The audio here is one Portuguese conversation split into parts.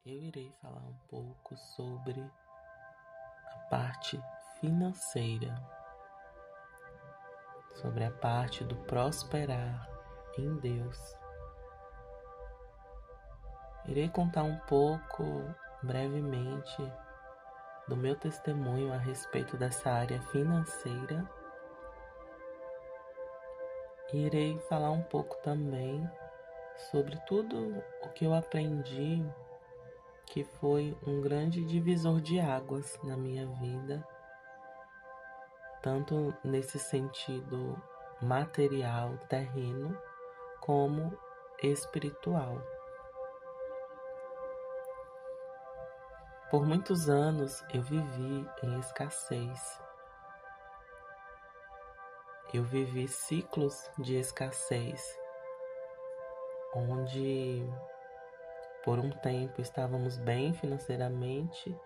eu irei falar um pouco sobre a parte financeira, sobre a parte do prosperar em Deus. Irei contar um pouco, brevemente, do meu testemunho a respeito dessa área financeira. E irei falar um pouco também sobre tudo o que eu aprendi, que foi um grande divisor de águas na minha vida, tanto nesse sentido material, terreno, como espiritual. Por muitos anos eu vivi em escassez. Eu vivi ciclos de escassez, onde por um tempo estávamos bem financeiramente,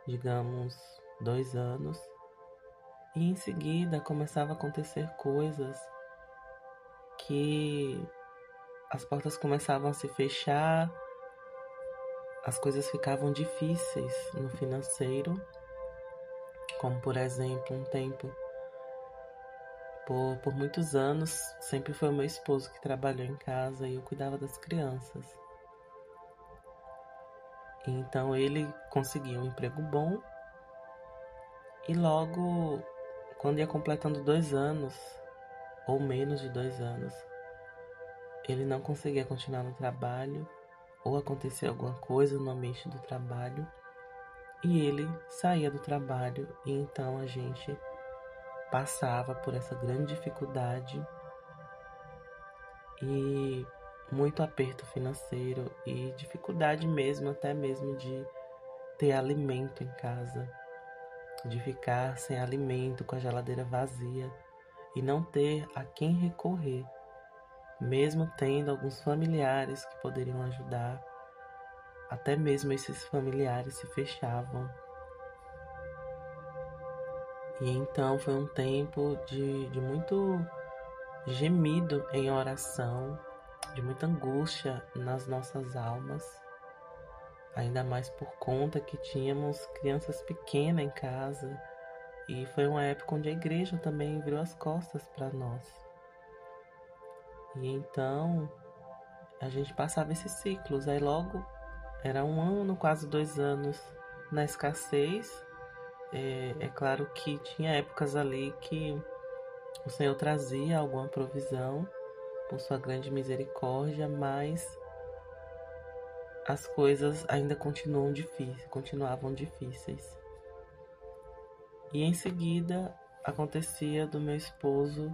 digamos 2 anos, e em seguida começava a acontecer coisas que as portas começavam a se fechar, as coisas ficavam difíceis no financeiro, como por exemplo, um tempo, por muitos anos, sempre foi o meu esposo que trabalhou em casa e eu cuidava das crianças. Então ele conseguia um emprego bom e logo, quando ia completando 2 anos, ou menos de 2 anos, ele não conseguia continuar no trabalho, ou acontecia alguma coisa no ambiente do trabalho, e ele saía do trabalho, e então a gente passava por essa grande dificuldade e muito aperto financeiro e dificuldade mesmo, até mesmo de ter alimento em casa, de ficar sem alimento, com a geladeira vazia e não ter a quem recorrer, mesmo tendo alguns familiares que poderiam ajudar. Até mesmo esses familiares se fechavam. E então foi um tempo de muito gemido em oração, de muita angústia nas nossas almas, ainda mais por conta que tínhamos crianças pequenas em casa, e foi uma época onde a igreja também virou as costas para nós. E então a gente passava esses ciclos, aí logo era 1 ano, quase 2 anos na escassez. É claro que tinha épocas ali que o Senhor trazia alguma provisão por sua grande misericórdia, mas as coisas ainda continuavam difíceis. E em seguida acontecia do meu esposo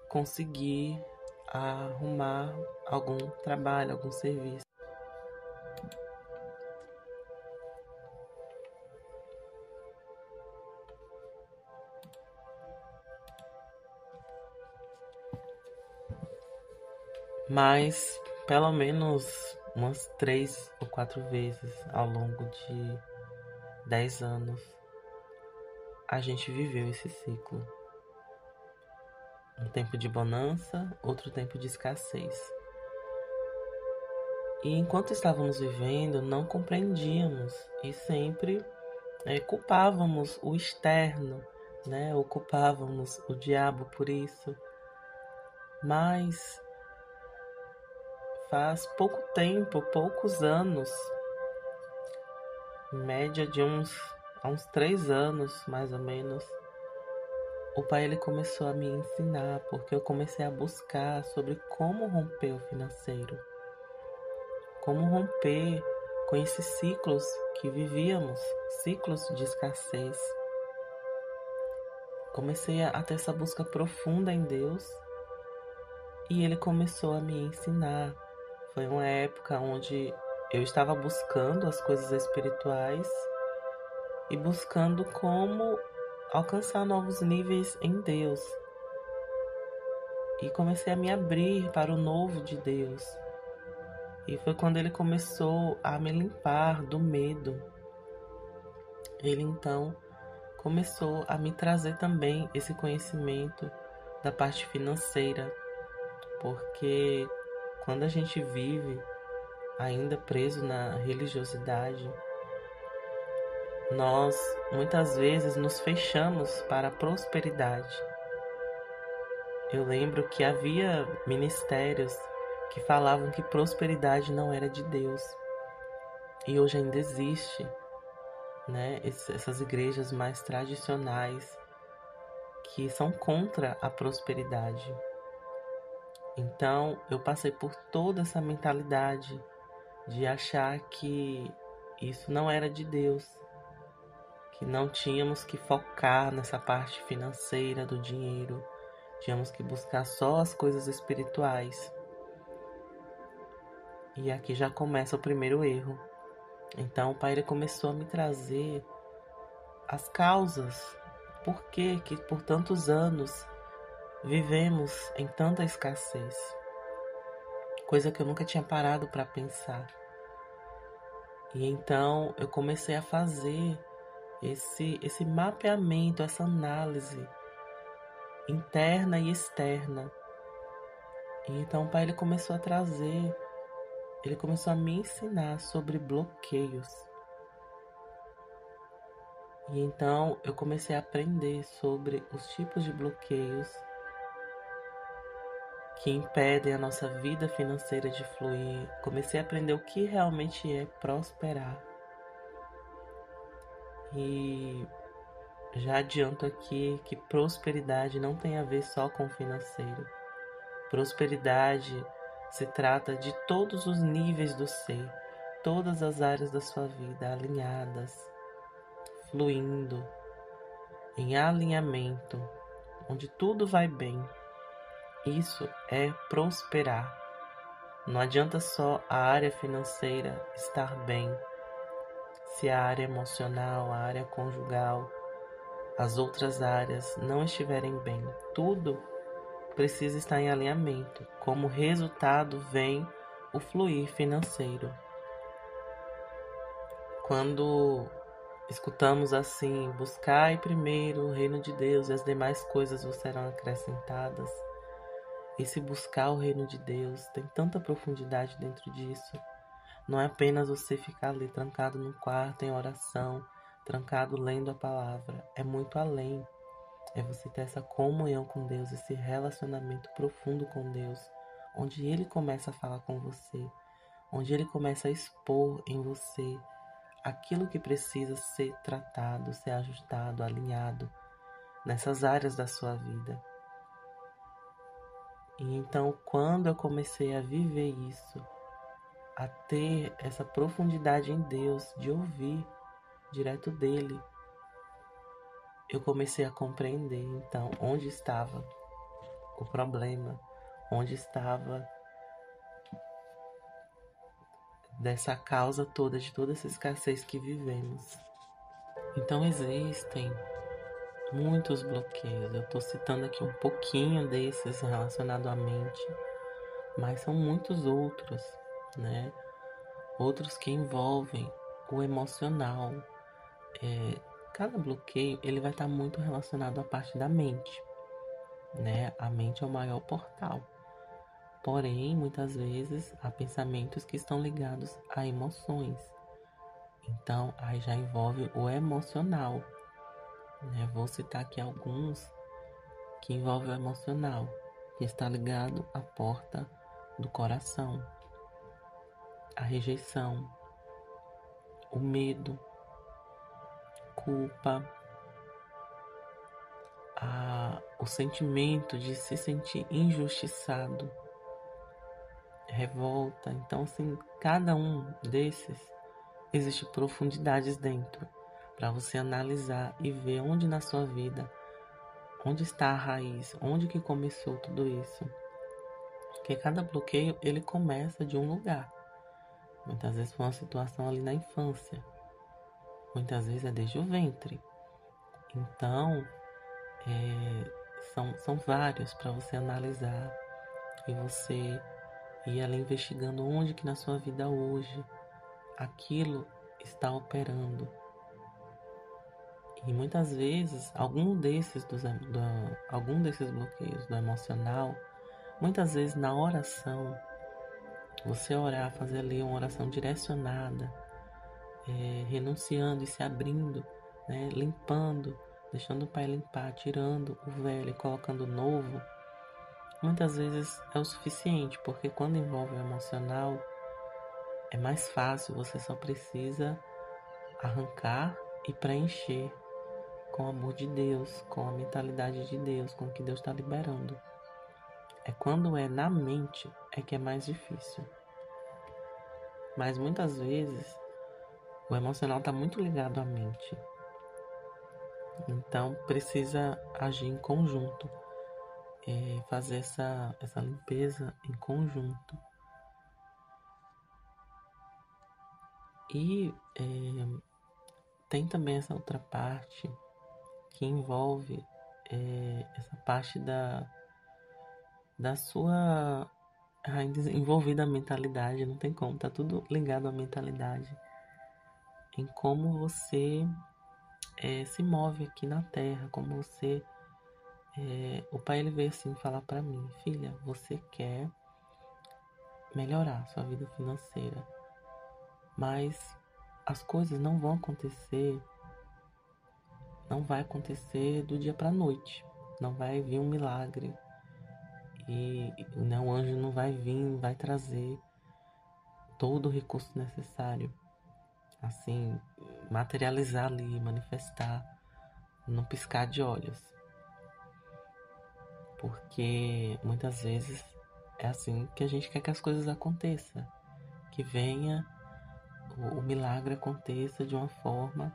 conseguir arrumar algum trabalho, algum serviço. Mas pelo menos umas 3 ou 4 vezes ao longo de 10 anos a gente viveu esse ciclo. Um tempo de bonança, outro tempo de escassez. E enquanto estávamos vivendo, não compreendíamos e sempre culpávamos o externo, né? Ou culpávamos o diabo por isso. Mas faz pouco tempo, poucos anos, em média de há uns 3 anos, mais ou menos, o Pai ele começou a me ensinar, porque eu comecei a buscar sobre como romper o financeiro, como romper com esses ciclos que vivíamos, ciclos de escassez. Comecei a ter essa busca profunda em Deus e Ele começou a me ensinar. Foi uma época onde eu estava buscando as coisas espirituais e buscando como alcançar novos níveis em Deus. E comecei a me abrir para o novo de Deus. E foi quando Ele começou a me limpar do medo. Ele então começou a me trazer também esse conhecimento da parte financeira. Porque quando a gente vive ainda preso na religiosidade, nós muitas vezes nos fechamos para a prosperidade. Eu lembro que havia ministérios que falavam que prosperidade não era de Deus. E hoje ainda existe, né, essas igrejas mais tradicionais que são contra a prosperidade. Então, eu passei por toda essa mentalidade de achar que isso não era de Deus, que não tínhamos que focar nessa parte financeira do dinheiro, tínhamos que buscar só as coisas espirituais. E aqui já começa o primeiro erro. Então, o Pai ele começou a me trazer as causas, por que por tantos anos vivemos em tanta escassez, coisa que eu nunca tinha parado para pensar. E então eu comecei a fazer esse mapeamento, essa análise interna e externa. E então o Pai ele começou a trazer, ele começou a me ensinar sobre bloqueios. E então eu comecei a aprender sobre os tipos de bloqueios que impedem a nossa vida financeira de fluir. Comecei a aprender o que realmente é prosperar. E já adianto aqui que prosperidade não tem a ver só com o financeiro. Prosperidade se trata de todos os níveis do ser, todas as áreas da sua vida alinhadas, fluindo, em alinhamento, onde tudo vai bem. Isso é prosperar. Não adianta só a área financeira estar bem, se a área emocional, a área conjugal, as outras áreas não estiverem bem. Tudo precisa estar em alinhamento. Como resultado vem o fluir financeiro. Quando escutamos assim, buscai primeiro o reino de Deus e as demais coisas vos serão acrescentadas. Esse buscar o reino de Deus tem tanta profundidade dentro disso. Não é apenas você ficar ali trancado no quarto em oração, trancado lendo a palavra. É muito além. É você ter essa comunhão com Deus, esse relacionamento profundo com Deus, onde Ele começa a falar com você, onde Ele começa a expor em você aquilo que precisa ser tratado, ser ajustado, alinhado nessas áreas da sua vida. E então, quando eu comecei a viver isso, a ter essa profundidade em Deus, de ouvir direto dele, eu comecei a compreender, então, onde estava o problema, onde estava dessa causa toda, de toda essa escassez que vivemos. Então, existem muitos bloqueios. Eu estou citando aqui um pouquinho desses relacionados à mente, mas são muitos outros, né? Outros que envolvem o emocional. Cada bloqueio ele vai estar muito relacionado à parte da mente, né? A mente é o maior portal. Porém, muitas vezes há pensamentos que estão ligados a emoções. Então, aí já envolve o emocional, né? Vou citar aqui alguns que envolvem o emocional, que está ligado à porta do coração, a rejeição, o medo, culpa, o sentimento de se sentir injustiçado, revolta. Então, assim, cada um desses existe profundidades dentro para você analisar e ver onde na sua vida, onde está a raiz, onde que começou tudo isso. Porque cada bloqueio ele começa de um lugar. Muitas vezes foi uma situação ali na infância, muitas vezes é desde o ventre. Então, são vários para você analisar e você ir ali investigando onde que na sua vida hoje aquilo está operando. E muitas vezes, algum desses bloqueios do emocional, muitas vezes na oração, Você orar, fazer ali uma oração direcionada, renunciando e se abrindo, né? Limpando, deixando o Pai limpar, tirando o velho e colocando o novo, muitas vezes é o suficiente, porque quando envolve o emocional, é mais fácil, você só precisa arrancar e preencher com o amor de Deus, com a mentalidade de Deus, com o que Deus está liberando. É quando é na mente é que é mais difícil. Mas muitas vezes o emocional está muito ligado à mente. Então precisa agir em conjunto, fazer essa limpeza em conjunto. E tem também essa outra parte que envolve essa parte da sua envolvida a mentalidade, não tem como, tá tudo ligado à mentalidade, em como você se move aqui na Terra, como você... o Pai, ele veio assim falar para mim: filha, você quer melhorar sua vida financeira, mas as coisas não vão acontecer, não vai acontecer do dia para a noite, não vai vir um milagre, e o anjo não vai vir, vai trazer todo o recurso necessário, assim, materializar ali, manifestar, num piscar de olhos. Porque muitas vezes é assim que a gente quer que as coisas aconteçam, que venha, o milagre aconteça de uma forma,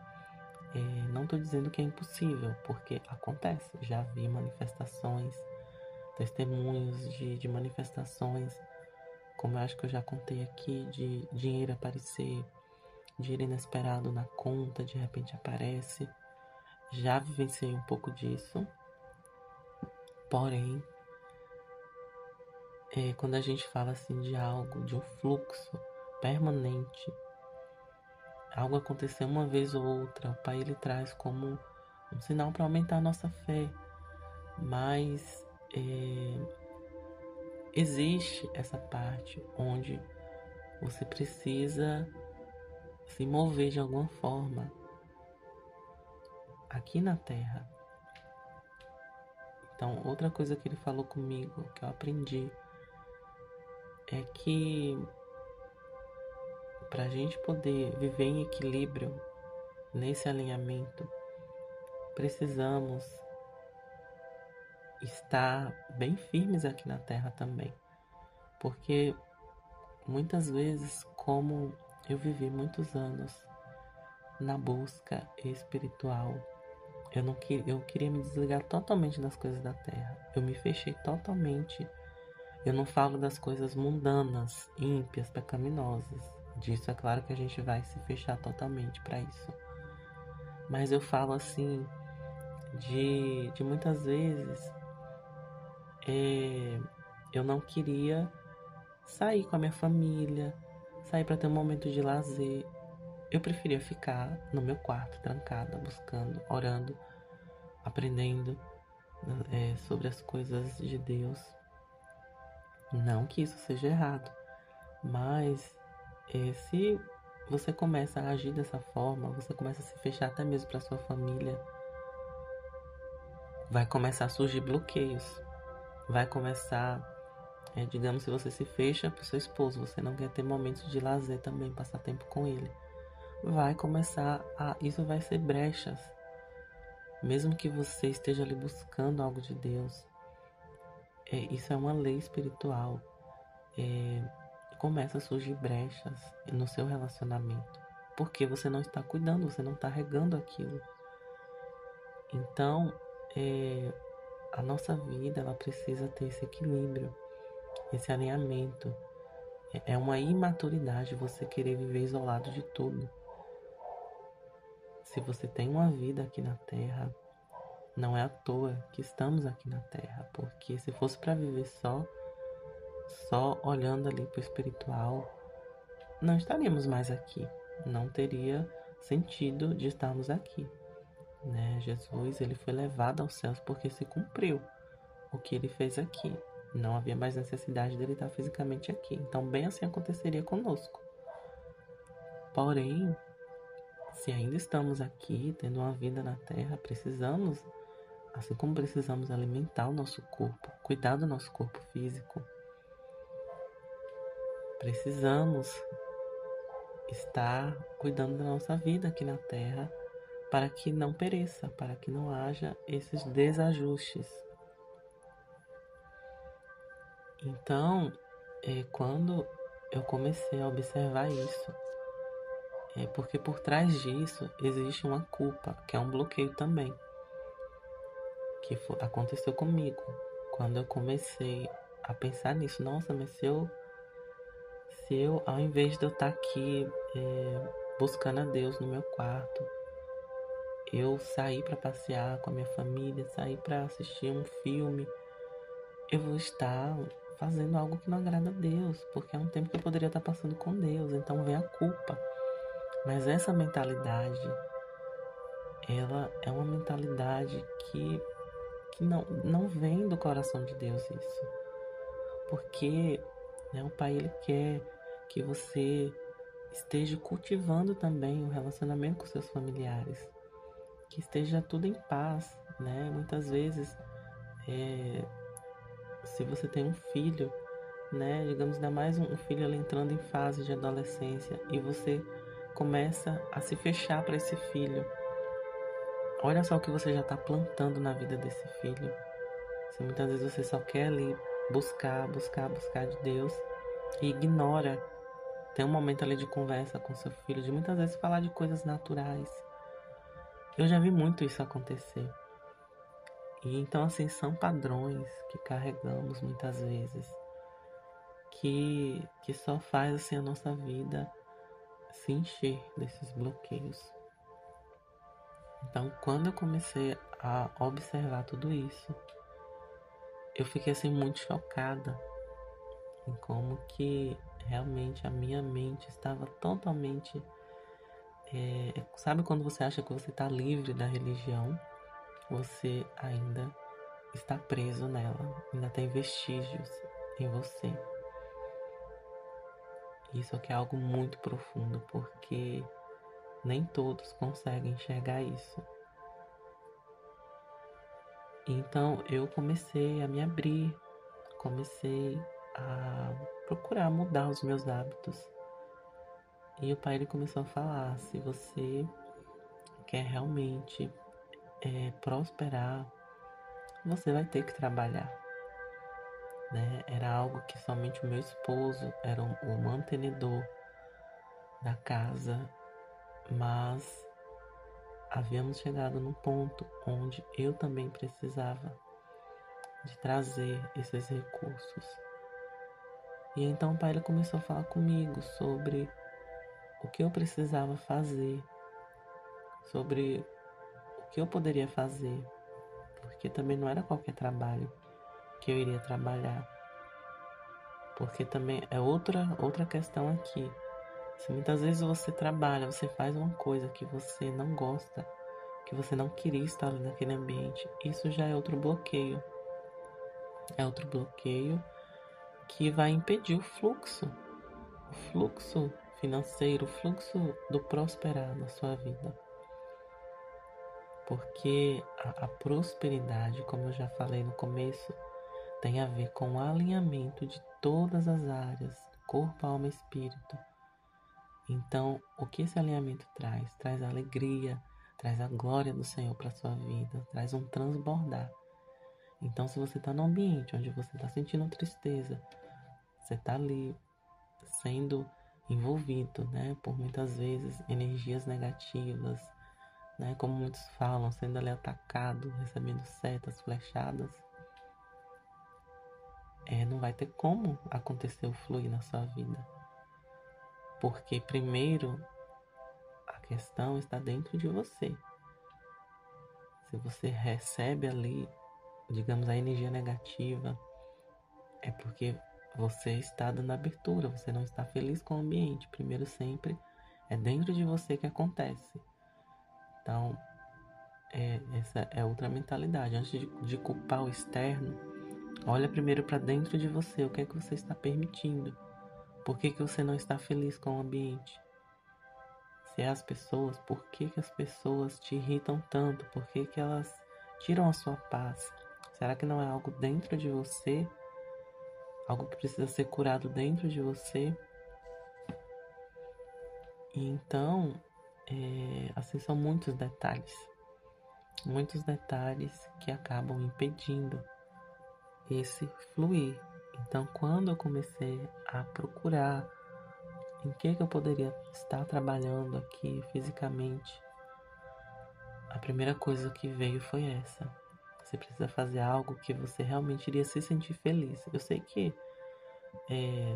não estou dizendo que é impossível, porque acontece. Já vi manifestações, testemunhos de manifestações, como eu acho que eu já contei aqui, de dinheiro aparecer, dinheiro inesperado na conta, de repente aparece. Já vivenciei um pouco disso, porém, quando a gente fala assim de algo, de um fluxo permanente, algo acontecer uma vez ou outra, o Pai, ele traz como um sinal para aumentar a nossa fé, mas existe essa parte onde você precisa se mover de alguma forma aqui na Terra. Então, outra coisa que ele falou comigo, que eu aprendi, é que para a gente poder viver em equilíbrio, nesse alinhamento, precisamos estar bem firmes aqui na Terra também. Porque muitas vezes, como eu vivi muitos anos na busca espiritual, eu queria me desligar totalmente das coisas da Terra. Eu me fechei totalmente. Eu não falo das coisas mundanas, ímpias, pecaminosas. Disso é claro que a gente vai se fechar totalmente para isso. Mas eu falo assim, de muitas vezes eu não queria sair com a minha família, sair para ter um momento de lazer. Eu preferia ficar no meu quarto, trancada, buscando, orando, aprendendo sobre as coisas de Deus. Não que isso seja errado, mas se você começa a agir dessa forma, você começa a se fechar até mesmo para sua família, vai começar a surgir bloqueios. Vai começar, digamos, se você se fecha para o seu esposo, você não quer ter momentos de lazer também, passar tempo com ele. Vai começar isso vai ser brechas. Mesmo que você esteja ali buscando algo de Deus, isso é uma lei espiritual. Começa a surgir brechas no seu relacionamento, porque você não está cuidando, você não está regando aquilo. Então, a nossa vida, ela precisa ter esse equilíbrio, esse alinhamento. É uma imaturidade você querer viver isolado de tudo. Se você tem uma vida aqui na Terra, não é à toa que estamos aqui na Terra, porque se fosse para viver só olhando ali para o espiritual, não estaríamos mais aqui, não teria sentido de estarmos aqui, né? Jesus, ele foi levado aos céus porque se cumpriu o que ele fez aqui. Não havia mais necessidade dele estar fisicamente aqui. Então, bem assim aconteceria conosco. Porém, se ainda estamos aqui, tendo uma vida na Terra, precisamos, assim como precisamos alimentar o nosso corpo, cuidar do nosso corpo físico, precisamos estar cuidando da nossa vida aqui na Terra para que não pereça, para que não haja esses desajustes. Então, quando eu comecei a observar isso, porque por trás disso existe uma culpa, que é um bloqueio também, que aconteceu comigo. Quando eu comecei a pensar nisso, nossa, mas se eu ao invés de eu estar aqui buscando a Deus no meu quarto, eu sair para passear com a minha família, sair para assistir um filme, eu vou estar fazendo algo que não agrada a Deus, porque é um tempo que eu poderia estar passando com Deus, então vem a culpa. Mas essa mentalidade, ela é uma mentalidade que não vem do coração de Deus isso. Porque o Pai, Ele quer que você esteja cultivando também o relacionamento com seus familiares, que esteja tudo em paz, né? Muitas vezes, se você tem um filho, né? Digamos, ainda mais um filho ali entrando em fase de adolescência e você começa a se fechar para esse filho. Olha só o que você já está plantando na vida desse filho. Se muitas vezes você só quer ali buscar de Deus e ignora, tem um momento ali de conversa com seu filho, de muitas vezes falar de coisas naturais. Eu já vi muito isso acontecer. E então, assim, são padrões que carregamos muitas vezes, que só faz assim a nossa vida se encher desses bloqueios. Então, quando eu comecei a observar tudo isso, eu fiquei assim muito chocada em como que realmente a minha mente estava totalmente... sabe quando você acha que você está livre da religião? Você ainda está preso nela, ainda tem vestígios em você. Isso aqui é algo muito profundo, porque nem todos conseguem enxergar isso. Então eu comecei a me abrir, comecei a procurar mudar os meus hábitos. E o Pai, ele começou a falar: se você quer realmente prosperar, você vai ter que trabalhar. Né? Era algo que somente o meu esposo era o mantenedor da casa, mas havíamos chegado num ponto onde eu também precisava de trazer esses recursos. E então o Pai, ele começou a falar comigo sobre o que eu precisava fazer, sobre o que eu poderia fazer, porque também não era qualquer trabalho que eu iria trabalhar, porque também é outra questão aqui. Se muitas vezes você trabalha, você faz uma coisa que você não gosta, que você não queria estar ali naquele ambiente, isso já é outro bloqueio. É outro bloqueio que vai impedir o fluxo financeiro, o fluxo do prosperar na sua vida. Porque a prosperidade, como eu já falei no começo, tem a ver com o alinhamento de todas as áreas, corpo, alma e espírito. Então, o que esse alinhamento traz? Traz a alegria, traz a glória do Senhor para a sua vida, traz um transbordar. Então, se você está num ambiente onde você está sentindo tristeza, você está ali sendo envolvido, né, por muitas vezes energias negativas, né, como muitos falam, sendo ali atacado, recebendo setas, flechadas, não vai ter como acontecer o fluir na sua vida. Porque primeiro a questão está dentro de você. Se você recebe ali, digamos, a energia negativa, é porque você está dando abertura, você não está feliz com o ambiente. Primeiro sempre é dentro de você que acontece. Então, essa é outra mentalidade. Antes de culpar o externo, Olha primeiro para dentro de você, o que é que você está permitindo? Por que que você não está feliz com o ambiente? Se é as pessoas, por que que as pessoas te irritam tanto? Por que que elas tiram a sua paz? Será que não é algo dentro de você? Algo que precisa ser curado dentro de você? E então, assim, são muitos detalhes que acabam impedindo esse fluir. Então, quando eu comecei a procurar em que eu poderia estar trabalhando aqui fisicamente, a primeira coisa que veio foi essa. Você precisa fazer algo que você realmente iria se sentir feliz. Eu sei que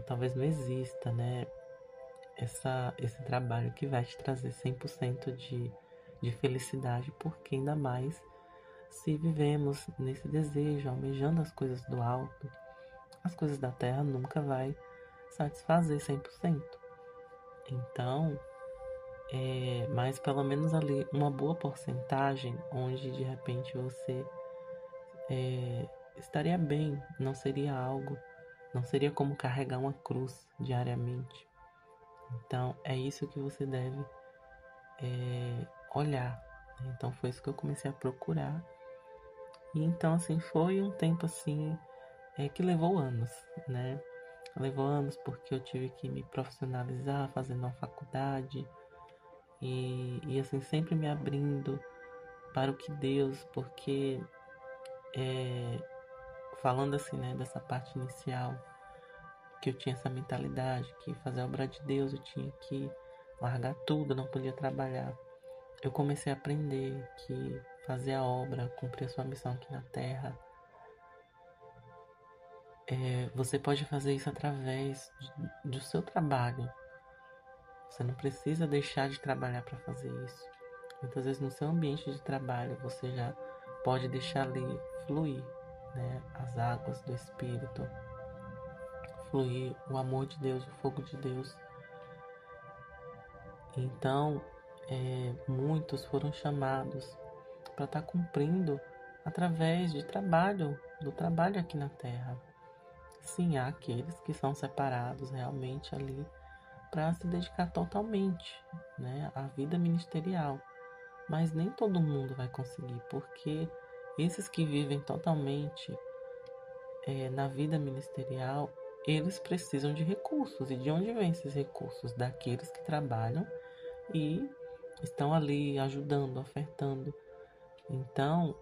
talvez não exista, né, esse trabalho que vai te trazer 100% de felicidade, porque ainda mais se vivemos nesse desejo, almejando as coisas do alto, as coisas da terra nunca vai satisfazer 100%. Então, mas pelo menos ali uma boa porcentagem onde de repente você estaria bem, não seria como carregar uma cruz diariamente. Então é isso que você deve olhar. Então foi isso que eu comecei a procurar. E então assim foi um tempo assim que levou anos, né? Levou anos porque eu tive que me profissionalizar, fazendo uma faculdade e assim sempre me abrindo para o que Deus, porque falando assim, né, dessa parte inicial, que eu tinha essa mentalidade, que fazer a obra de Deus eu tinha que largar tudo, não podia trabalhar. Eu comecei a aprender que fazer a obra, cumprir a sua missão aqui na Terra, você pode fazer isso através do seu trabalho. Você não precisa deixar de trabalhar para fazer isso. Muitas vezes no seu ambiente de trabalho você já pode deixar ali fluir, né, as águas do Espírito, fluir o amor de Deus, o fogo de Deus. Então, muitos foram chamados para estar cumprindo através do trabalho aqui na Terra. Sim, há aqueles que são separados realmente ali para se dedicar totalmente, né, à vida ministerial. Mas nem todo mundo vai conseguir, porque esses que vivem totalmente na vida ministerial, eles precisam de recursos. E de onde vêm esses recursos? Daqueles que trabalham e estão ali ajudando, ofertando. Então,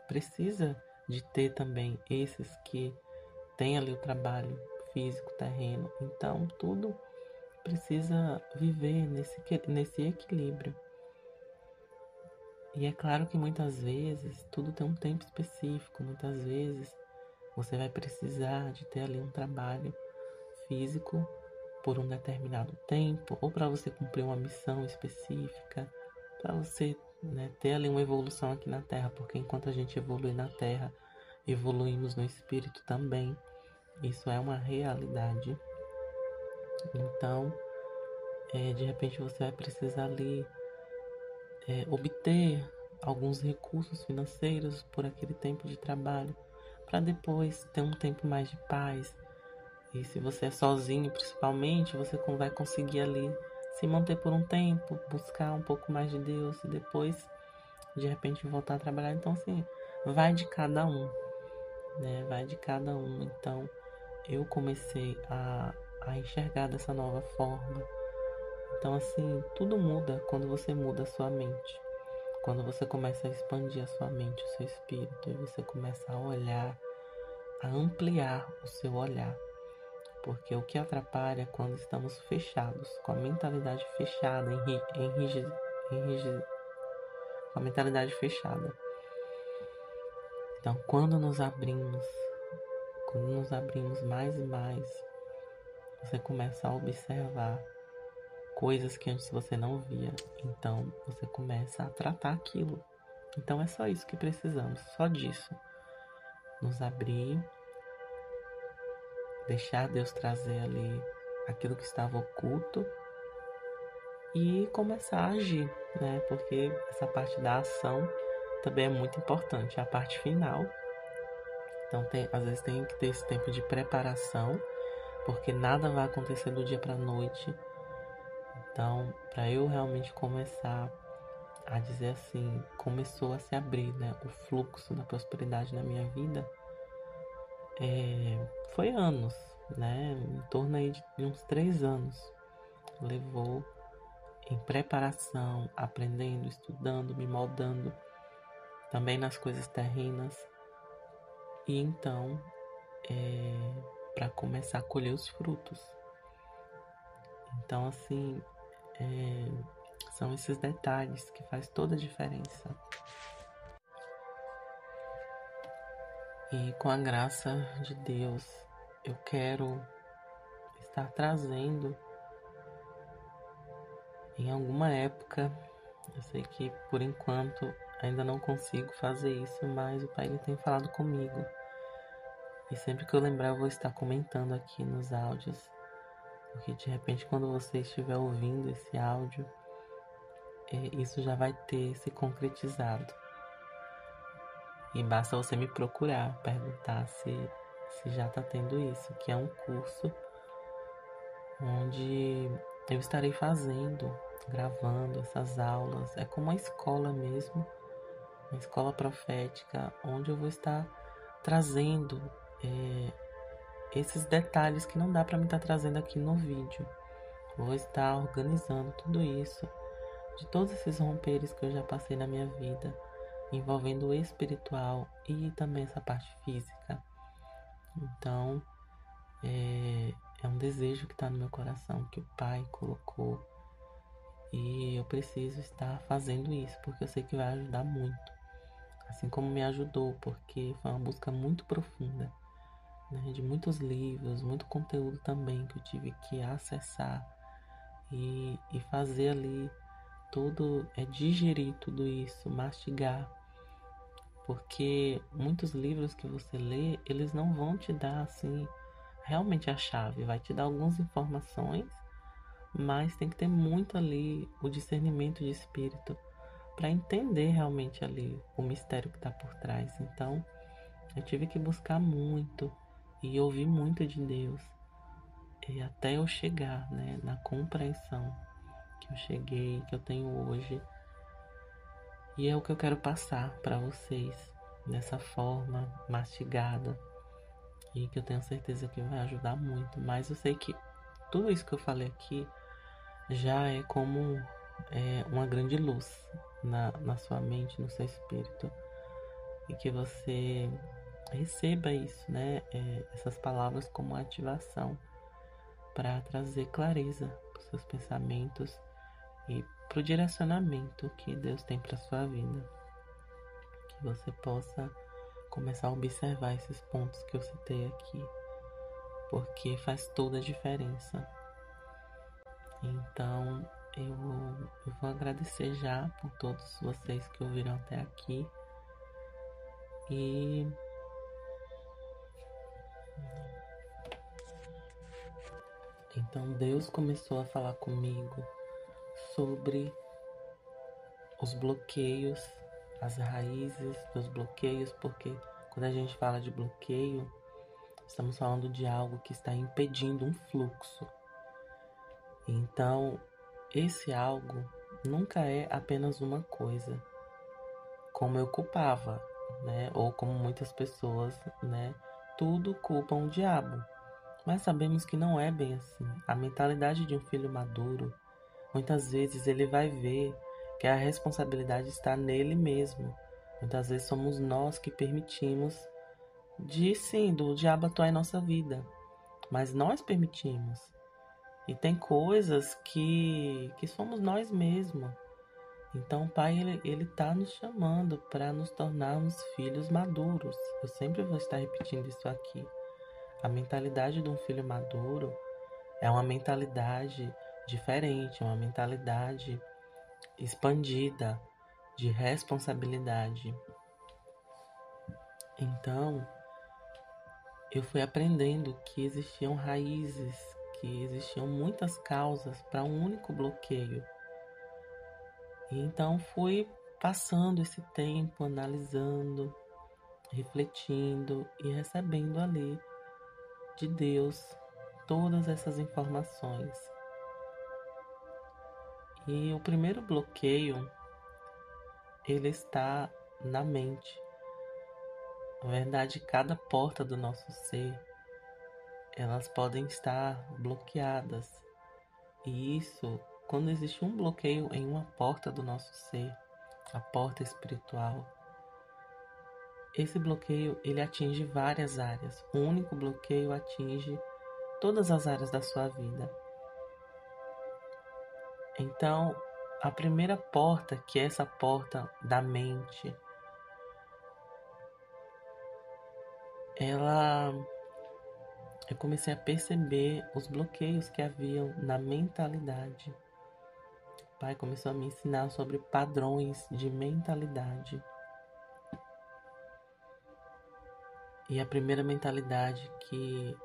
precisa de ter também esses que têm ali o trabalho físico, terreno. Então, tudo precisa viver nesse equilíbrio. E é claro que muitas vezes tudo tem um tempo específico. Muitas vezes você vai precisar de ter ali um trabalho físico por um determinado tempo, ou para você cumprir uma missão específica, para você, né, ter ali uma evolução aqui na Terra, porque enquanto a gente evolui na Terra, evoluímos no Espírito também. Isso é uma realidade. Então, de repente você vai precisar ali obter alguns recursos financeiros por aquele tempo de trabalho, para depois ter um tempo mais de paz. E se você é sozinho, principalmente, você vai conseguir ali se manter por um tempo, buscar um pouco mais de Deus e depois, de repente, voltar a trabalhar. Então, assim, vai de cada um, né? Vai de cada um. Então, eu comecei a enxergar dessa nova forma. Então, assim, tudo muda quando você muda a sua mente. Quando você começa a expandir a sua mente, o seu espírito, e você começa a olhar, a ampliar o seu olhar. Porque o que atrapalha é quando estamos fechados, com a mentalidade fechada, com a mentalidade fechada. Então, quando nos abrimos mais e mais, você começa a observar coisas que antes você não via. Então, você começa a tratar aquilo. Então, é só isso que precisamos, só disso. Nos abrir, deixar Deus trazer ali aquilo que estava oculto e começar a agir, né? Porque essa parte da ação também é muito importante. A parte final Então, às vezes tem que ter esse tempo de preparação, porque nada vai acontecer do dia para a noite. Então, para eu realmente começar a dizer assim, começou a se abrir, né, o fluxo da prosperidade na minha vida, foi anos, né, em torno aí de uns 3 anos. Levou em preparação, aprendendo, estudando, me moldando, também nas coisas terrenas. E então, para começar a colher os frutos. Então, assim, são esses detalhes que faz toda a diferença. E com a graça de Deus, eu quero estar trazendo em alguma época. Eu sei que por enquanto ainda não consigo fazer isso, mas o Pai ele tem falado comigo. E sempre que eu lembrar eu vou estar comentando aqui nos áudios, porque de repente quando você estiver ouvindo esse áudio, isso já vai ter se concretizado. E basta você me procurar, perguntar se já está tendo isso, que é um curso onde eu estarei fazendo, gravando essas aulas. É como uma escola mesmo, uma escola profética, onde eu vou estar trazendo esses detalhes que não dá para me estar trazendo aqui no vídeo. Vou estar organizando tudo isso, de todos esses romperes que eu já passei na minha vida, envolvendo o espiritual e também essa parte física. Então, é um desejo que está no meu coração, que o Pai colocou, e eu preciso estar fazendo isso, porque eu sei que vai ajudar muito, assim como me ajudou, porque foi uma busca muito profunda, né, de muitos livros, muito conteúdo também que eu tive que acessar e fazer ali tudo, digerir tudo isso, mastigar, porque muitos livros que você lê, eles não vão te dar assim realmente a chave, vai te dar algumas informações, mas tem que ter muito ali o discernimento de espírito para entender realmente ali o mistério que está por trás. Então eu tive que buscar muito e ouvir muito de Deus, e até eu chegar, né, na compreensão que eu cheguei, que eu tenho hoje. E é o que eu quero passar para vocês dessa forma mastigada, e que eu tenho certeza que vai ajudar muito. Mas eu sei que tudo isso que eu falei aqui já é como uma grande luz na sua mente, no seu espírito, e que você receba isso, né? Essas palavras como ativação para trazer clareza para os seus pensamentos e para o direcionamento que Deus tem para sua vida. Que você possa começar a observar esses pontos que eu citei aqui, porque faz toda a diferença. Então eu vou agradecer já por todos vocês que ouviram até aqui. E então Deus começou a falar comigo sobre os bloqueios, as raízes dos bloqueios, porque quando a gente fala de bloqueio, estamos falando de algo que está impedindo um fluxo. Então, esse algo nunca é apenas uma coisa, como eu culpava, né? Ou como muitas pessoas, né? Tudo culpam o diabo. Mas sabemos que não é bem assim. A mentalidade de um filho maduro, muitas vezes ele vai ver que a responsabilidade está nele mesmo. Muitas vezes somos nós que permitimos do diabo atuar em nossa vida. Mas nós permitimos. E tem coisas que somos nós mesmos. Então o Pai ele tá nos chamando para nos tornarmos filhos maduros. Eu sempre vou estar repetindo isso aqui. A mentalidade de um filho maduro é uma mentalidade diferente, uma mentalidade expandida, de responsabilidade. Então, eu fui aprendendo que existiam raízes, que existiam muitas causas para um único bloqueio. E então fui passando esse tempo, analisando, refletindo e recebendo ali de Deus todas essas informações. E o primeiro bloqueio, ele está na mente. Na verdade, cada porta do nosso ser, elas podem estar bloqueadas. E isso, quando existe um bloqueio em uma porta do nosso ser, a porta espiritual, esse bloqueio, ele atinge várias áreas. Um único bloqueio atinge todas as áreas da sua vida. Então, a primeira porta, que é essa porta da mente, eu comecei a perceber os bloqueios que haviam na mentalidade. O Pai começou a me ensinar sobre padrões de mentalidade. E a primeira mentalidade que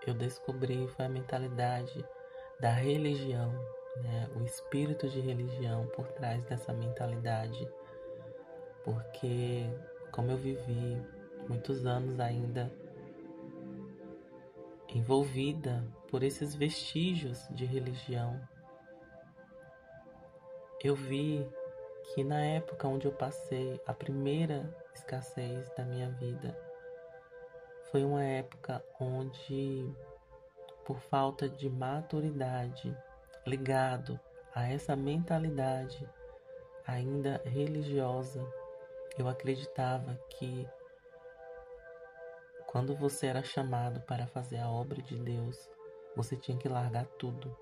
eu descobri foi a mentalidade da religião, né? O espírito de religião por trás dessa mentalidade. Porque como eu vivi muitos anos ainda envolvida por esses vestígios de religião, eu vi que na época onde eu passei a primeira escassez da minha vida, foi uma época onde, por falta de maturidade, ligado a essa mentalidade ainda religiosa, eu acreditava que quando você era chamado para fazer a obra de Deus, você tinha que largar tudo.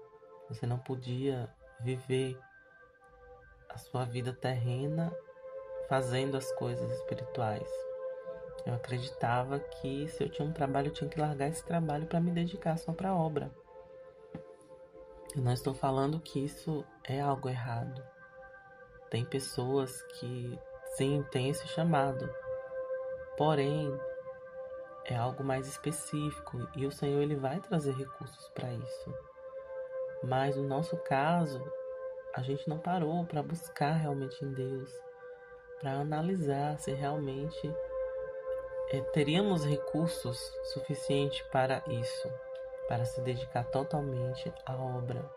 Você não podia viver a sua vida terrena fazendo as coisas espirituais. Eu acreditava que se eu tinha um trabalho, eu tinha que largar esse trabalho para me dedicar só para a obra. Eu não estou falando que isso é algo errado. Tem pessoas que, sim, têm esse chamado. Porém, é algo mais específico e o Senhor, ele vai trazer recursos para isso. Mas no nosso caso, a gente não parou para buscar realmente em Deus, para analisar se realmente teríamos recursos suficientes para isso, para se dedicar totalmente à obra.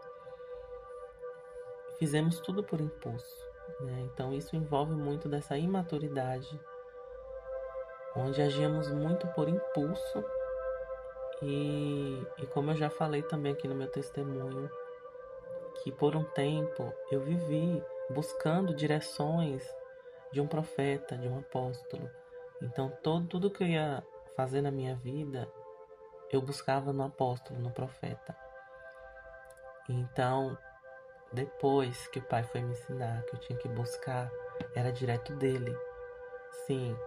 Fizemos tudo por impulso, né? Então isso envolve muito dessa imaturidade, onde agíamos muito por impulso e como eu já falei também aqui no meu testemunho, que por um tempo eu vivi buscando direções de um profeta, de um apóstolo. Então tudo que eu ia fazer na minha vida, eu buscava no apóstolo, no profeta. Então, depois que o Pai foi me ensinar que eu tinha que buscar, era direto dele. Sim,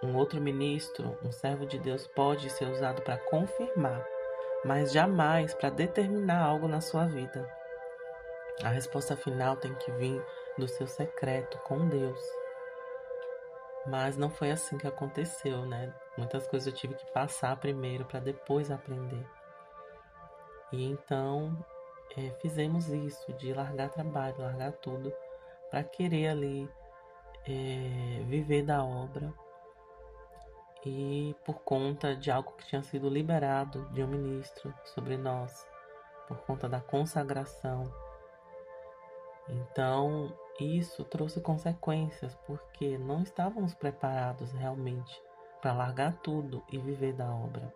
um outro ministro, um servo de Deus pode ser usado para confirmar, mas jamais para determinar algo na sua vida. A resposta final tem que vir do seu secreto com Deus. Mas não foi assim que aconteceu, né? Muitas coisas eu tive que passar primeiro para depois aprender. E então fizemos isso, de largar trabalho, largar tudo, para querer ali viver da obra. E por conta de algo que tinha sido liberado de um ministro sobre nós, por conta da consagração. Então, isso trouxe consequências, porque não estávamos preparados realmente para largar tudo e viver da obra.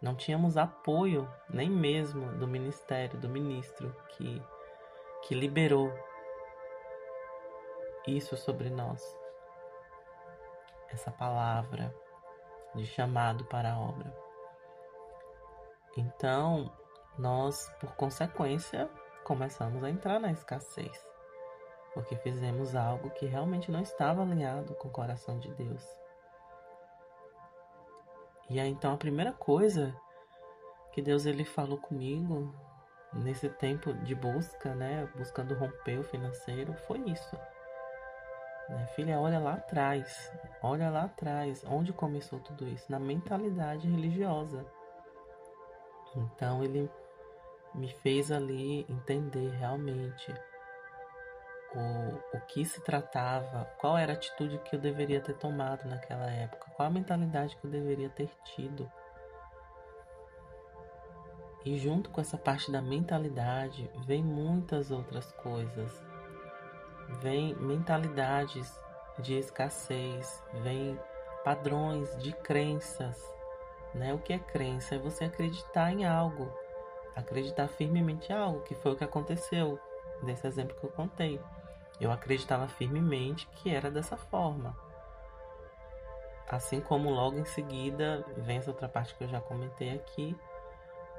Não tínhamos apoio, nem mesmo do ministério, do ministro que liberou isso sobre nós. Essa palavra de chamado para a obra. Então, nós, por consequência, começamos a entrar na escassez, porque fizemos algo que realmente não estava alinhado com o coração de Deus. E aí, então, a primeira coisa que Deus ele falou comigo nesse tempo de busca, né, buscando romper o financeiro, foi isso. Filha, olha lá atrás, onde começou tudo isso? Na mentalidade religiosa. Então ele me fez ali entender realmente o que se tratava, qual era a atitude que eu deveria ter tomado naquela época, qual a mentalidade que eu deveria ter tido. E junto com essa parte da mentalidade, vem muitas outras coisas. Vem mentalidades de escassez, vem padrões de crenças, né? O que é crença? É você acreditar em algo, acreditar firmemente em algo, que foi o que aconteceu nesse exemplo que eu contei. Eu acreditava firmemente que era dessa forma. Assim como logo em seguida vem essa outra parte que eu já comentei aqui,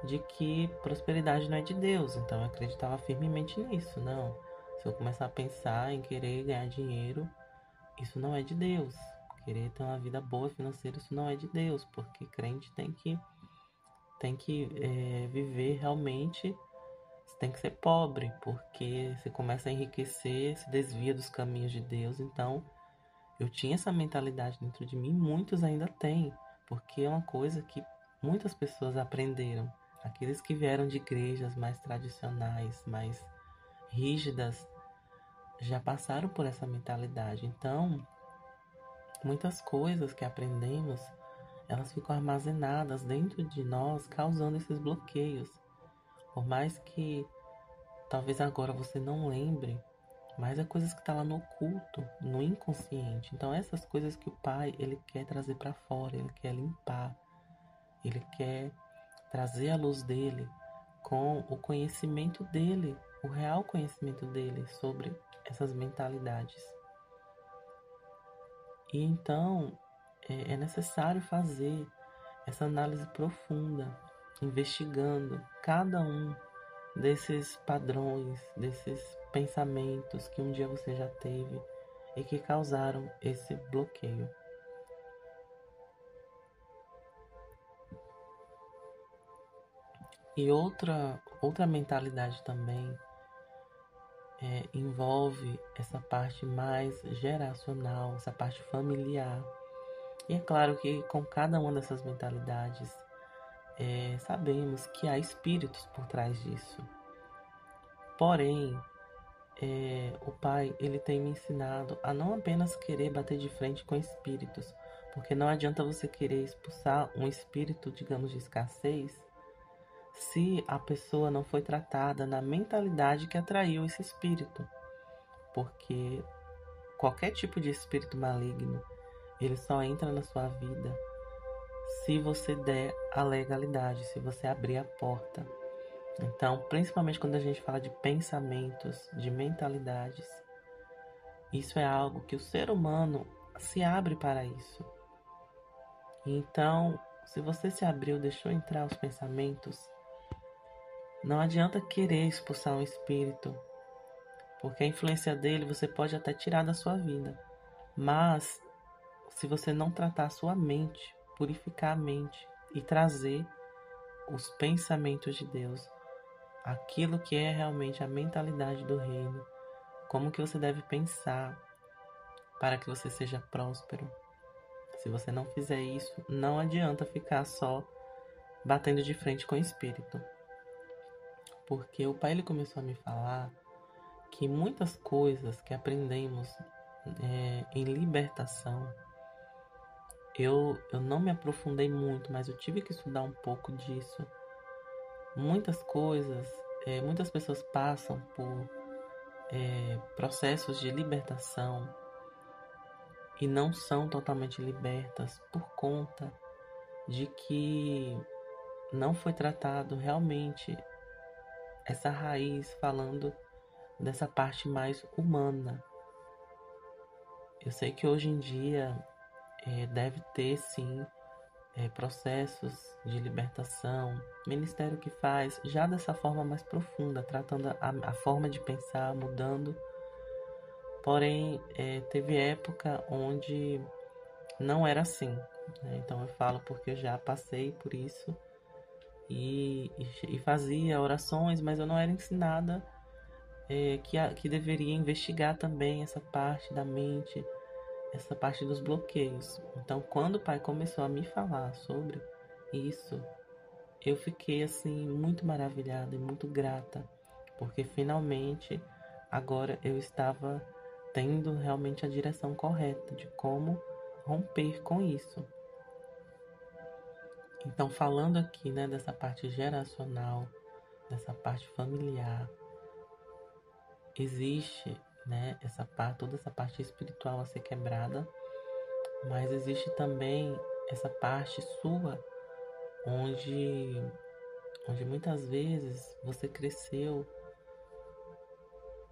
de que prosperidade não é de Deus. Então eu acreditava firmemente nisso. Não, se eu começar a pensar em querer ganhar dinheiro, isso não é de Deus. Querer ter uma vida boa financeira, isso não é de Deus, porque crente tem que viver realmente. Você tem que ser pobre, porque você começa a enriquecer, se desvia dos caminhos de Deus. Então eu tinha essa mentalidade dentro de mim, muitos ainda têm, porque é uma coisa que muitas pessoas aprenderam. Aqueles que vieram de igrejas mais tradicionais, mais rígidas, já passaram por essa mentalidade. Então, muitas coisas que aprendemos, elas ficam armazenadas dentro de nós, causando esses bloqueios. Por mais que talvez agora você não lembre, mas é coisas que estão lá no oculto, no inconsciente. Então essas coisas que o Pai, ele quer trazer para fora, ele quer limpar, ele quer trazer a luz dele com o conhecimento dele, o real conhecimento dele sobre essas mentalidades. E então é necessário fazer essa análise profunda, investigando cada um desses padrões, desses pensamentos que um dia você já teve e que causaram esse bloqueio. E outra mentalidade também envolve essa parte mais geracional, essa parte familiar. E é claro que com cada uma dessas mentalidades sabemos que há espíritos por trás disso. Porém, o Pai, ele tem me ensinado a não apenas querer bater de frente com espíritos, porque não adianta você querer expulsar um espírito, digamos, de escassez, se a pessoa não foi tratada na mentalidade que atraiu esse espírito. Porque qualquer tipo de espírito maligno, ele só entra na sua vida se você der a legalidade, se você abrir a porta. Então, principalmente quando a gente fala de pensamentos, de mentalidades, isso é algo que o ser humano se abre para isso. Então, se você se abriu, deixou entrar os pensamentos, não adianta querer expulsar um espírito, porque a influência dele você pode até tirar da sua vida. Mas, se você não tratar a sua mente, purificar a mente e trazer os pensamentos de Deus, aquilo que é realmente a mentalidade do reino, como que você deve pensar para que você seja próspero. Se você não fizer isso, não adianta ficar só batendo de frente com o espírito. Porque o Pai, ele começou a me falar que muitas coisas que aprendemos em libertação, eu não me aprofundei muito, mas eu tive que estudar um pouco disso. Muitas coisas, muitas pessoas passam por processos de libertação e não são totalmente libertas por conta de que não foi tratado realmente essa raiz, falando dessa parte mais humana. Eu sei que hoje em dia deve ter sim processos de libertação, ministério que faz já dessa forma mais profunda, tratando a forma de pensar, mudando. Porém, teve época onde não era assim, né? Então eu falo porque eu já passei por isso e fazia orações, mas eu não era ensinada que deveria investigar também essa parte da mente, essa parte dos bloqueios. Então, quando o Pai começou a me falar sobre isso, eu fiquei assim muito maravilhada e muito grata, porque finalmente agora eu estava tendo realmente a direção correta de como romper com isso. Então, falando aqui, né, dessa parte geracional, dessa parte familiar, existe, né, toda essa parte espiritual a ser quebrada, mas existe também essa parte sua, onde muitas vezes você cresceu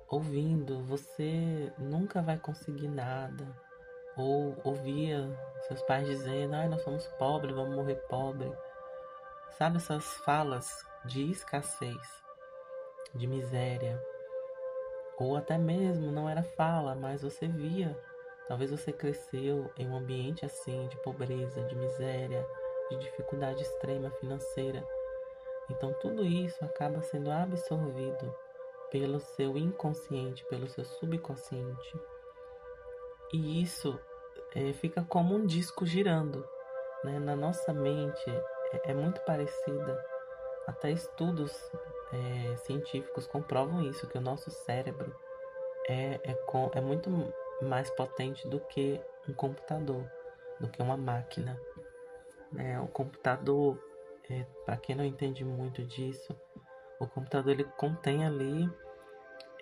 ouvindo, você nunca vai conseguir nada, ou ouvia seus pais dizendo, nós somos pobres, vamos morrer pobre. Sabe, essas falas de escassez, de miséria, ou até mesmo não era fala, mas você via. Talvez você cresceu em um ambiente assim, de pobreza, de miséria, de dificuldade extrema financeira. Então tudo isso acaba sendo absorvido pelo seu inconsciente, pelo seu subconsciente. E isso fica como um disco girando, né? Na nossa mente é muito parecida. Até estudos científicos comprovam isso, que o nosso cérebro é muito mais potente do que um computador, do que uma máquina. O computador, para quem não entende muito disso, o computador ele contém ali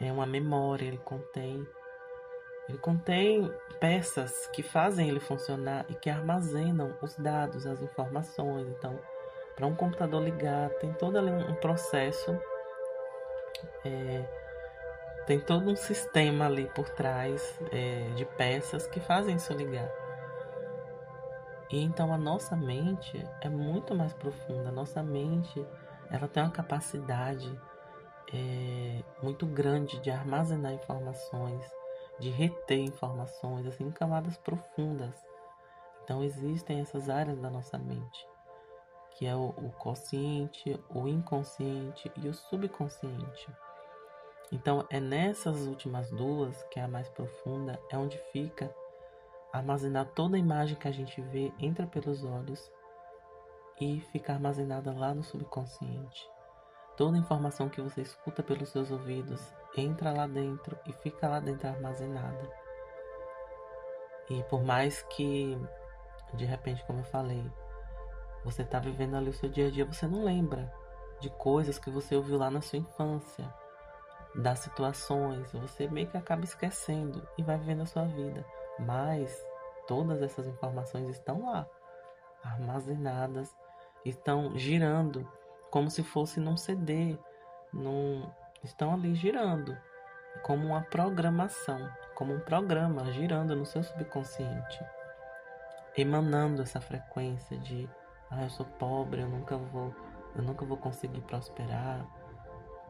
uma memória, ele contém peças que fazem ele funcionar e que armazenam os dados, as informações. Então, para um computador ligar, tem todo ali um processo, tem todo um sistema ali por trás de peças que fazem isso ligar. E então a nossa mente é muito mais profunda. A nossa mente, ela tem uma capacidade muito grande de armazenar informações, de reter informações, assim, em camadas profundas. Então existem essas áreas da nossa mente, que é o consciente, o inconsciente e o subconsciente. Então é nessas últimas duas, que é a mais profunda, é onde fica armazenar toda a imagem que a gente vê, entra pelos olhos e fica armazenada lá no subconsciente. Toda a informação que você escuta pelos seus ouvidos entra lá dentro e fica lá dentro armazenada. E por mais que, de repente, como eu falei, você está vivendo ali o seu dia a dia, você não lembra de coisas que você ouviu lá na sua infância, das situações, você meio que acaba esquecendo e vai vivendo a sua vida. Mas todas essas informações estão lá, armazenadas, estão girando, como se fosse num CD, estão ali girando, como uma programação, como um programa girando no seu subconsciente, emanando essa frequência de eu sou pobre, eu nunca vou conseguir prosperar,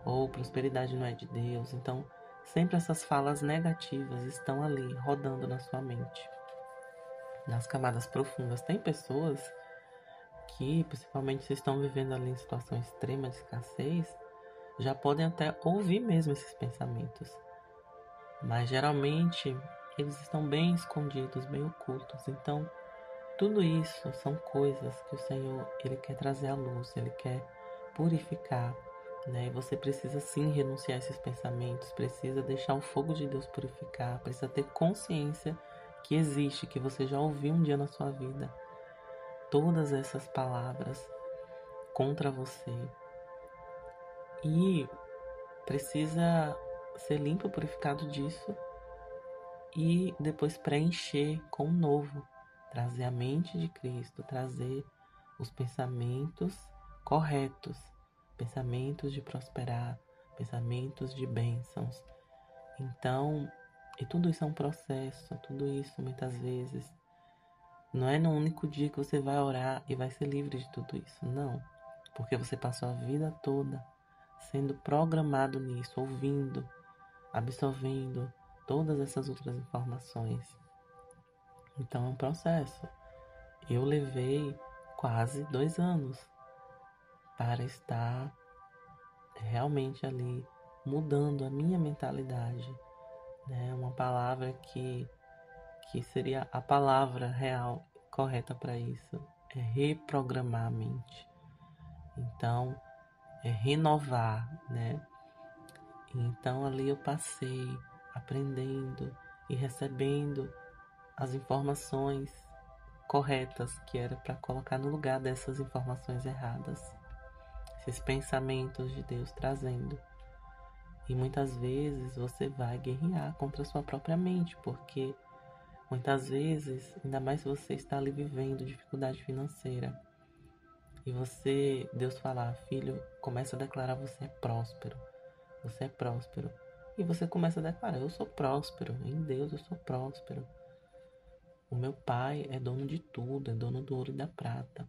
ou prosperidade não é de Deus. Então, sempre essas falas negativas estão ali, rodando na sua mente. Nas camadas profundas, tem pessoas que, principalmente se estão vivendo ali em situação extrema de escassez, já podem até ouvir mesmo esses pensamentos. Mas, geralmente, eles estão bem escondidos, bem ocultos. Então, tudo isso são coisas que o Senhor, Ele quer trazer à luz, Ele quer purificar, né? E você precisa sim renunciar a esses pensamentos, precisa deixar o fogo de Deus purificar, precisa ter consciência que existe, que você já ouviu um dia na sua vida todas essas palavras contra você, e precisa ser limpo, purificado disso, e depois preencher com o novo, trazer a mente de Cristo, trazer os pensamentos corretos, pensamentos de prosperar, pensamentos de bênçãos. Então, e tudo isso é um processo, tudo isso muitas vezes não é no único dia que você vai orar e vai ser livre de tudo isso, não, porque você passou a vida toda sendo programado nisso, ouvindo, absorvendo todas essas outras informações. Então é um processo. Eu levei quase 2 anos para estar realmente ali mudando a minha mentalidade, né? Uma palavra que seria a palavra real correta para isso é reprogramar a mente. Então é renovar, né? Então ali eu passei aprendendo e recebendo as informações corretas que era para colocar no lugar dessas informações erradas. Esses pensamentos de Deus trazendo. E muitas vezes você vai guerrear contra a sua própria mente, porque muitas vezes, ainda mais se você está ali vivendo dificuldade financeira, e Deus falar, filho, começa a declarar, você é próspero, e você começa a declarar, eu sou próspero, em Deus eu sou próspero, o meu pai é dono de tudo, é dono do ouro e da prata.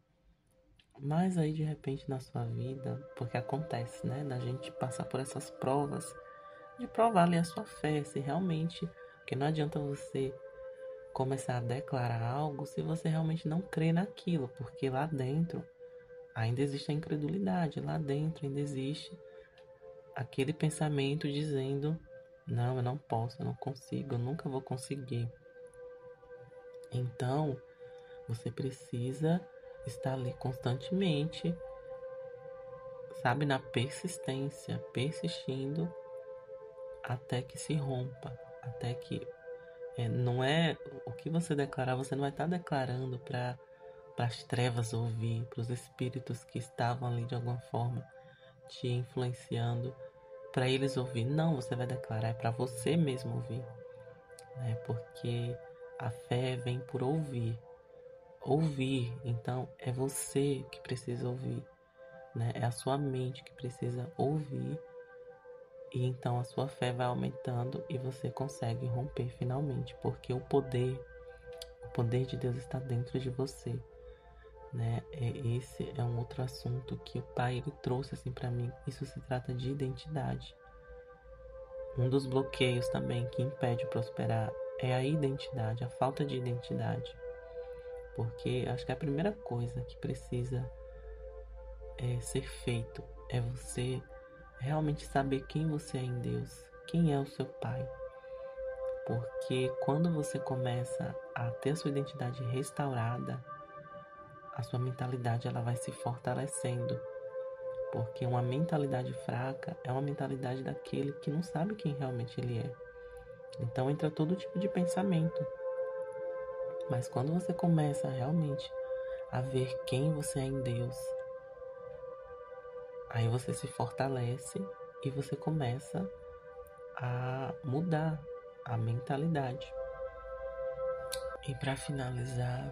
Mas aí de repente na sua vida, porque acontece, né, da gente passar por essas provas, de provar ali a sua fé, se realmente, porque não adianta você começar a declarar algo se você realmente não crê naquilo, porque lá dentro ainda existe a incredulidade, lá dentro ainda existe aquele pensamento dizendo, não, eu não posso, eu não consigo, eu nunca vou conseguir. Então, você precisa estar ali constantemente, sabe, na persistência, persistindo até que se rompa, até que não é o que você declarar, você não vai estar declarando para as trevas ouvir, para os espíritos que estavam ali de alguma forma te influenciando, para eles ouvir. Não, você vai declarar, é para você mesmo ouvir, né? Porque a fé vem por ouvir. Ouvir, então é você que precisa ouvir, né? É a sua mente que precisa ouvir. E então a sua fé vai aumentando e você consegue romper finalmente, porque o poder de Deus está dentro de você, né? Esse é um outro assunto que o Pai ele trouxe assim para mim. Isso se trata de identidade. Um dos bloqueios também que impede prosperar é a identidade, a falta de identidade. Porque acho que a primeira coisa que precisa ser feito é você realmente saber quem você é em Deus, quem é o seu Pai. Porque quando você começa a ter a sua identidade restaurada, a sua mentalidade ela vai se fortalecendo. Porque uma mentalidade fraca é uma mentalidade daquele que não sabe quem realmente ele é. Então entra todo tipo de pensamento. Mas quando você começa realmente a ver quem você é em Deus, aí você se fortalece e você começa a mudar a mentalidade. E para finalizar,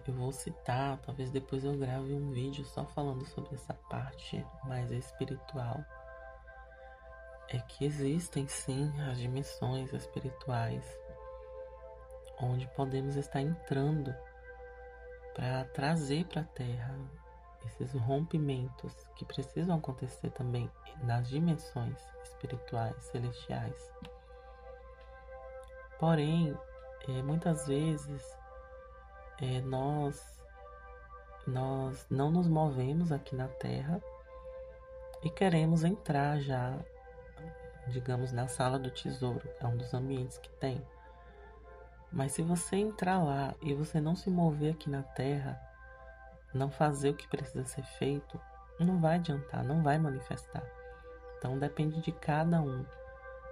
eu vou citar, talvez depois eu grave um vídeo só falando sobre essa parte mais espiritual. É que existem sim as dimensões espirituais onde podemos estar entrando para trazer para a Terra esses rompimentos que precisam acontecer também nas dimensões espirituais, celestiais. Porém, muitas vezes nós não nos movemos aqui na Terra e queremos entrar já, digamos, na sala do tesouro, é um dos ambientes que tem. Mas se você entrar lá e você não se mover aqui na Terra, não fazer o que precisa ser feito, não vai adiantar, não vai manifestar. Então depende de cada um.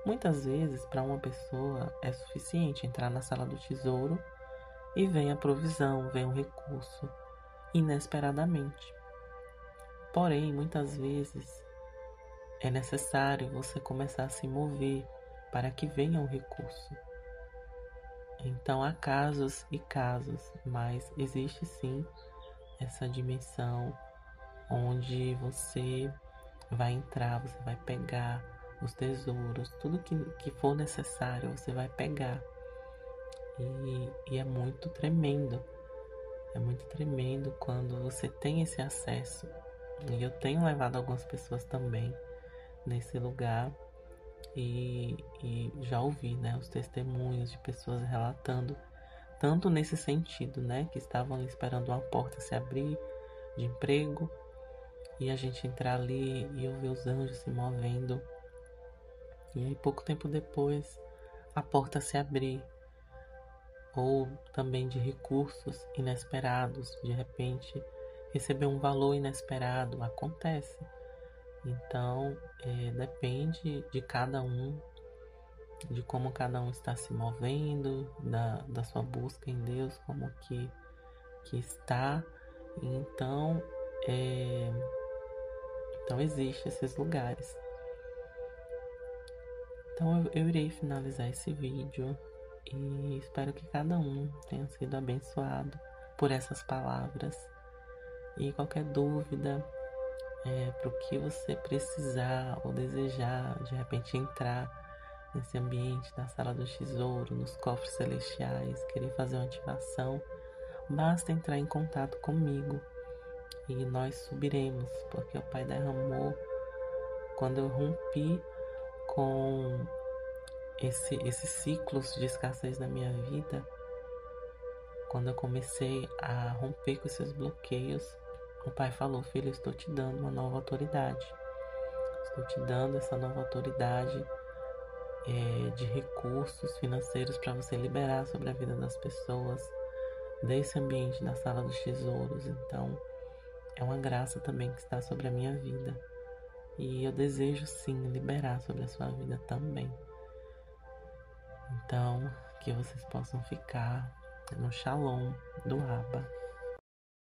Muitas vezes, para uma pessoa, é suficiente entrar na sala do tesouro e vem a provisão, vem um recurso, inesperadamente. Porém, muitas vezes, é necessário você começar a se mover para que venha o recurso. Então, há casos e casos, mas existe sim essa dimensão onde você vai entrar, você vai pegar os tesouros, tudo que for necessário, você vai pegar. E é muito tremendo. É muito tremendo quando você tem esse acesso. E eu tenho levado algumas pessoas também nesse lugar e já ouvi, né, os testemunhos de pessoas relatando, tanto nesse sentido, né, que estavam ali esperando uma porta se abrir de emprego e a gente entrar ali e eu ver os anjos se movendo. E aí pouco tempo depois a porta se abrir. Ou também de recursos inesperados, de repente receber um valor inesperado, acontece. Então, depende de cada um, de como cada um está se movendo, da sua busca em Deus, como que está. Então, então existem esses lugares. Então eu irei finalizar esse vídeo e espero que cada um tenha sido abençoado por essas palavras. E qualquer dúvida, para o que você precisar ou desejar, de repente entrar nesse ambiente da sala do tesouro, nos cofres celestiais, querer fazer uma ativação, basta entrar em contato comigo e nós subiremos, porque o Pai derramou quando eu rompi com esses ciclos de escassez na minha vida. Quando eu comecei a romper com esses bloqueios, o Pai falou: filho, eu estou te dando uma nova autoridade. Estou te dando essa nova autoridade de recursos financeiros para você liberar sobre a vida das pessoas, desse ambiente da sala dos tesouros. Então, é uma graça também que está sobre a minha vida. E eu desejo sim liberar sobre a sua vida também. Então, que vocês possam ficar no Shalom do Abba.